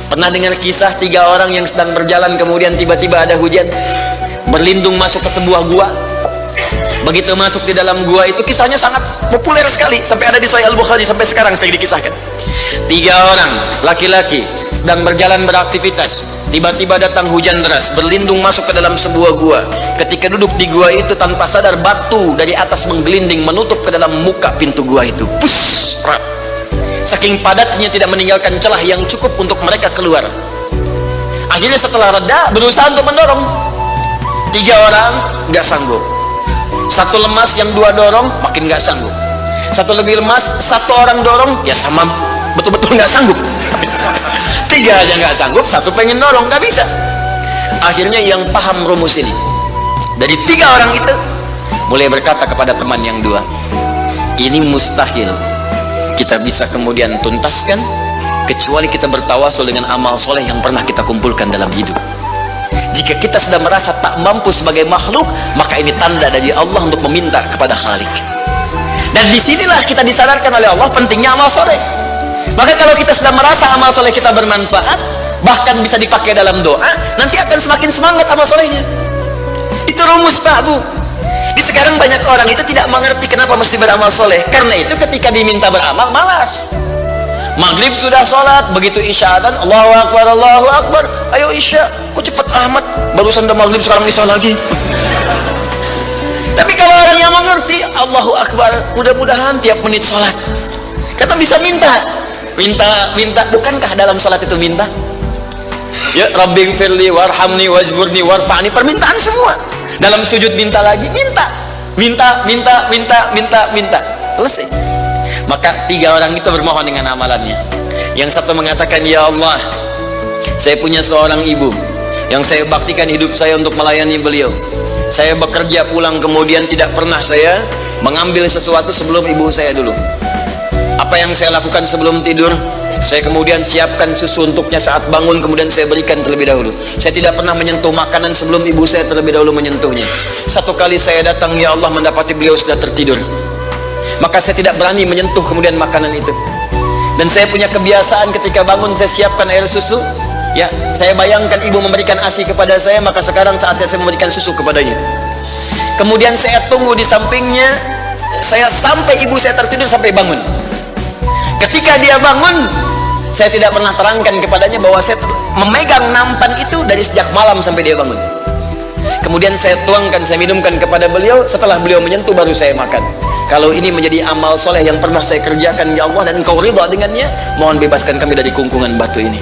Pernah dengar kisah 3 orang yang sedang berjalan, kemudian tiba-tiba ada hujan, berlindung masuk ke sebuah gua. Begitu masuk di dalam gua itu, kisahnya sangat populer sekali, sampai ada di Sahih Al-Bukhari, sampai sekarang sering dikisahkan. 3 orang laki-laki sedang berjalan beraktivitas, tiba-tiba datang hujan deras, berlindung masuk ke dalam sebuah gua. Ketika duduk di gua itu, tanpa sadar batu dari atas menggelinding menutup ke dalam muka pintu gua itu. Pus, rap. Saking padatnya tidak meninggalkan celah yang cukup untuk mereka keluar. Akhirnya setelah reda, berusaha untuk mendorong. 3 orang nggak sanggup. 1 lemas, yang 2 dorong makin nggak sanggup. 1 lebih lemas, 1 orang dorong, ya sama betul-betul nggak sanggup. 3 aja nggak sanggup, 1 pengen dorong, nggak bisa. Akhirnya yang paham rumus ini, dari 3 orang itu mulai berkata kepada teman yang 2, ini mustahil kita bisa kemudian tuntaskan kecuali kita bertawasul dengan amal soleh yang pernah kita kumpulkan dalam hidup. Jika kita sudah merasa tak mampu sebagai makhluk, maka ini tanda dari Allah untuk meminta kepada Khalik. Dan disinilah kita disadarkan oleh Allah pentingnya amal soleh. Maka kalau kita sudah merasa amal soleh kita bermanfaat, bahkan bisa dipakai dalam doa, nanti akan semakin semangat amal solehnya. Itu rumus, Pak, Bu. Di sekarang banyak orang itu tidak mengerti kenapa mesti beramal soleh. Karena itu ketika diminta beramal, malas. Maghrib sudah sholat, begitu isya adzan, Allahu Akbar, Allahu Akbar. Ayo isya, kok cepet amat, barusan udah maghrib sekarang isya lagi. Tapi kalau orang yang mengerti, Allahu Akbar, mudah-mudahan tiap menit sholat. Kata bisa minta, bukankah dalam sholat itu minta? Ya, Rabbighfirli warhamni wajburni warfa'ni, permintaan semua. Dalam sujud minta lagi, minta, selesai. Maka 3 orang itu bermohon dengan amalannya. Yang satu mengatakan, ya Allah, saya punya seorang ibu yang saya baktikan hidup saya untuk melayani beliau. Saya bekerja pulang, kemudian tidak pernah saya mengambil sesuatu sebelum ibu saya dulu. Apa yang saya lakukan sebelum tidur, saya kemudian siapkan susu untuknya saat bangun, kemudian saya berikan terlebih dahulu. Saya tidak pernah menyentuh makanan sebelum ibu saya terlebih dahulu menyentuhnya. Satu kali saya datang, ya Allah, mendapati beliau sudah tertidur, maka saya tidak berani menyentuh kemudian makanan itu. Dan saya punya kebiasaan ketika bangun saya siapkan air susu. Ya, saya bayangkan ibu memberikan ASI kepada saya, maka sekarang saatnya saya memberikan susu kepadanya. Kemudian saya tunggu di sampingnya, saya sampai ibu saya tertidur sampai bangun. Ketika dia bangun, saya tidak pernah terangkan kepadanya bahwa saya memegang nampan itu dari sejak malam sampai dia bangun. Kemudian saya tuangkan, saya minumkan kepada beliau. Setelah beliau menyentuh, baru saya makan. Kalau ini menjadi amal soleh yang pernah saya kerjakan, ya Allah, dan Engkau ridha dengannya, mohon bebaskan kami dari kungkungan batu ini.